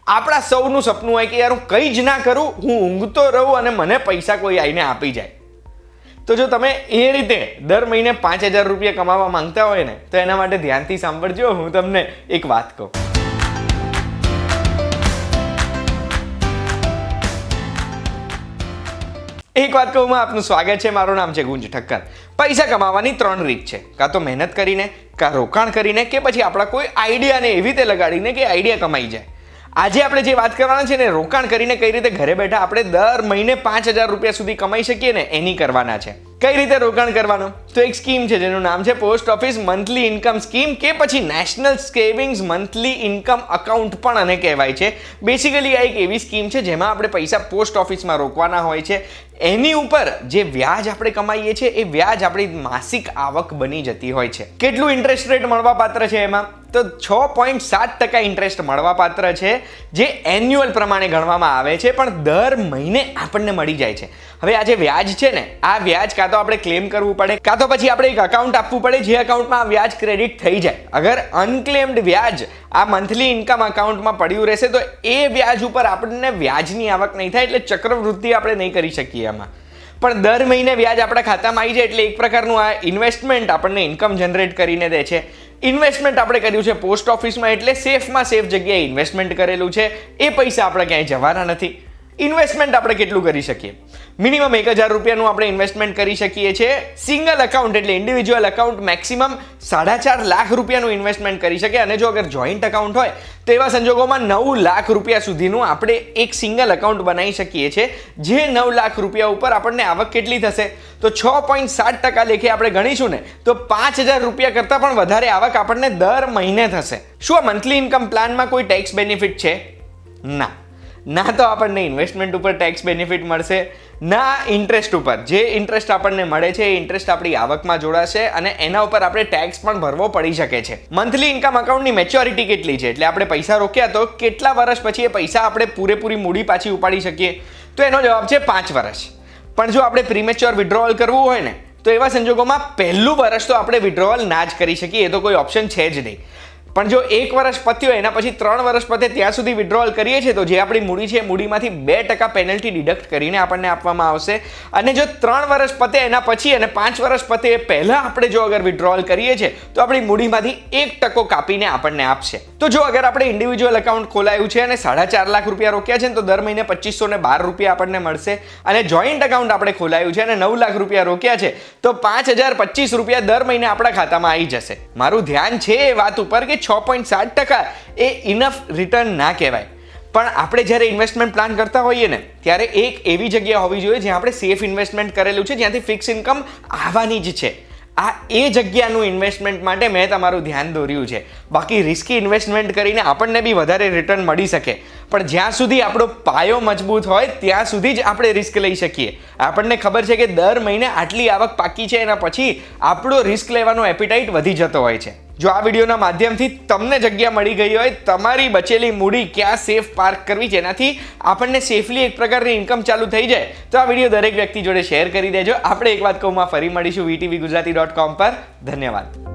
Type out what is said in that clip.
આપણા સૌનું સપનું હોય કે યાર હું કંઈ જ ના કરું, હું ઊંઘતો રહું અને મને પૈસા કોઈ આવીને આપી જાય. તો જો તમે એ રીતે દર મહિને 5,000 રૂપિયા કમાવા માંગતા હોય ને, તો એના માટે ધ્યાનથી સાંભળજો. હું તમને એક વાત કહું. એક વાત કહું, આપનું સ્વાગત છે. મારું નામ છે ગુંજ ઠક્કર. પૈસા કમાવાની 3 રીત છે. કાં તો મહેનત કરીને, કાં રોકાણ કરીને, કે પછી આપણા કોઈ આઈડિયાને એવી રીતે લગાડીને કે આઈડિયા કમાઈ જાય. આજે આપણે જે વાત કરવાના છે ને, રોકાણ કરીને કઈ રીતે ઘરે બેઠા આપણે દર મહિને 5,000 રૂપિયા સુધી કમાઈ શકીએ ને, એની કરવાના છે. કઈ રીતે રોકાણ કરવાનું? તો એક સ્કીમ છે જેનું નામ છે post office monthly income scheme, કે પછી national savings monthly income account પણ આને કહેવાય છે. બેસિકલી આ એક એવી સ્કીમ છે જેમાં આપણે પૈસા પોસ્ટ ઓફિસમાં રોકવાના હોય છે. એની ઉપર જે વ્યાજ આપણે કમાઈએ છીએ એ વ્યાજ આપણી માસિક આવક બની જતી હોય છે. કેટલું ઇન્ટરેસ્ટ રેટ મળવાપાત્ર છે એમાં? તો 6.7% ઇન્ટરેસ્ટ મળવાપાત્ર છે, જે એન્યુઅલ પ્રમાણે ગણવામાં આવે છે, પણ દર મહિને આપણને મળી જાય છે. હવે આ જે વ્યાજ છે ને, આ વ્યાજ કાં તો આપણે ક્લેમ કરવું પડે, કાં તો પછી આપણે એક અકાઉન્ટ આપવું પડે જે અકાઉન્ટમાં આ વ્યાજ ક્રેડિટ થઈ જાય. અગર અનક્લેમ્ડ વ્યાજ આ મંથલી ઇન્કમ અકાઉન્ટમાં પડ્યું રહેશે તો એ વ્યાજ ઉપર આપણને વ્યાજની આવક નહીં થાય, એટલે ચક્રવૃદ્ધિ આપણે નહીં કરી શકીએ એમાં. પણ દર મહિને વ્યાજ આપણા ખાતામાં આવી જાય એટલે એક પ્રકારનું આ ઇન્વેસ્ટમેન્ટ આપણને ઇન્કમ જનરેટ કરીને દે છે. ઇન્વેસ્ટમેન્ટ આપણે કર્યું છે પોસ્ટ ઓફિસમાં, એટલે સેફમાં સેફ જગ્યાએ ઇન્વેસ્ટમેન્ટ કરેલું છે. એ પૈસા આપણે ક્યાંય જવાના નથી. ઇન્વેસ્ટમેન્ટ આપણે કેટલું કરી શકીએ? મિનિમમ 1,000 રૂપિયાનું આપણે ઇન્વેસ્ટમેન્ટ કરી શકીએ છીએ. સિંગલ અકાઉન્ટ એટલે ઇન્ડિવિજ્યુઅલ અકાઉન્ટ મેક્સિમમ 4.5 લાખ રૂપિયાનું ઇન્વેસ્ટમેન્ટ કરી શકે. અને જો અગર જોઈન્ટ અકાઉન્ટ હોય તો એવા સંજોગોમાં 9 લાખ રૂપિયા સુધીનું આપણે એક સિંગલ અકાઉન્ટ બનાવી શકીએ છીએ. જે 9 લાખ રૂપિયા ઉપર આપણને આવક કેટલી થશે? તો 6.7% લેખે આપણે ગણીશું ને, તો 5,000 રૂપિયા કરતાં પણ વધારે આવક આપણને દર મહિને થશે. શું આ મંથલી ઇન્કમ પ્લાનમાં કોઈ ટેક્સ બેનિફિટ છે? ના તો આપણને ઇન્વેસ્ટમેન્ટ ઉપર ટેક્સ બેનિફિટ મળશે, ના ઇન્ટરેસ્ટ ઉપર. જે ઇન્ટરેસ્ટ આપણને મળે છે એ ઇન્ટરેસ્ટ આપણી આવકમાં જોડાશે અને એના ઉપર આપણે ટેક્સ પણ ભરવો પડી શકે છે. મંથલી ઇન્કમ અકાઉન્ટની મેચ્યોરિટી કેટલી છે, એટલે આપણે પૈસા રોક્યા તો કેટલા વર્ષ પછી એ પૈસા આપણે પૂરેપૂરી મૂડી પાછી ઉપાડી શકીએ? તો એનો જવાબ છે 5 વર્ષ. પણ જો આપણે પ્રીમેચ્યોર વિડ્રોવલ કરવું હોય ને, તો એવા સંજોગોમાં પહેલું વર્ષ તો આપણે વિડ્રોવલ ના જ કરી શકીએ, એ તો કોઈ ઓપ્શન છે જ નહીં. પણ જો 1 વર્ષ પત્યો એના પછી 3 વર્ષ પતે ત્યાં સુધી વિડ્રોવલ કરીએ છીએ તો જે આપણી મૂડી છે એ મૂડીમાંથી 2% પેનલ્ટી ડિડક્ટ કરીને આપણને આપવામાં આવશે. અને જો 3 વર્ષ પતે એના પછી અને 5 વર્ષ પતે એ પહેલાં આપણે જો અગર વિડ્રોવલ કરીએ છીએ તો આપણી મૂડીમાંથી 1% કાપીને આપણને આપશે. તો જો અગર આપણે ઇન્ડિવિજ્યુઅલ અકાઉન્ટ ખોલાયું છે અને 4.5 લાખ રૂપિયા રોક્યા છે ને, તો દર મહિને 2,512 રૂપિયા આપણને મળશે. અને જોઈન્ટ અકાઉન્ટ આપણે ખોલાયું છે અને 9 લાખ રૂપિયા રોક્યા છે તો 5,025 રૂપિયા દર મહિને આપણા ખાતામાં આવી જશે. મારું ધ્યાન છે એ વાત ઉપર કે 6.7% એ ઇનફ રિટર્ન ના કહેવાય. પણ આપણે જ્યારે ઇન્વેસ્ટમેન્ટ પ્લાન કરતા હોઈએ ને, ત્યારે એક એવી જગ્યા હોવી જોઈએ જ્યાં આપણે સેફ ઇન્વેસ્ટમેન્ટ કરેલું છે, જ્યાંથી ફિક્સ ઇન્કમ આવવાની જ છે. આ એ જગ્યાનું ઇન્વેસ્ટમેન્ટ માટે મેં તમારું ધ્યાન દોર્યું છે. બાકી રિસ્કી ઇન્વેસ્ટમેન્ટ કરીને આપણને બી વધારે રિટર્ન મળી શકે, પણ જ્યાં સુધી આપણો પાયો મજબૂત હોય ત્યાં સુધી જ આપણે રિસ્ક લઈ શકીએ. આપણને ખબર છે કે દર મહિને આટલી આવક પાકી છે, એના પછી આપણો રિસ્ક લેવાનો એપિટાઇટ વધી જતો હોય છે. જો આ વિડીયોના માધ્યમથી તમને જગ્યા મળી ગઈ હોય તમારી બચેલી મૂડી ક્યાં સેફ પાર્ક કરવી, જેનાથી આપણને સેફલી એક પ્રકારની ઇન્કમ ચાલુ થઈ જાય, તો આ વિડીયો દરેક વ્યક્તિ જોડે શેર કરી દેજો. આપણે એક વાત કહું, ફરી મળીશું VTVGujarati.com પર. ધન્યવાદ.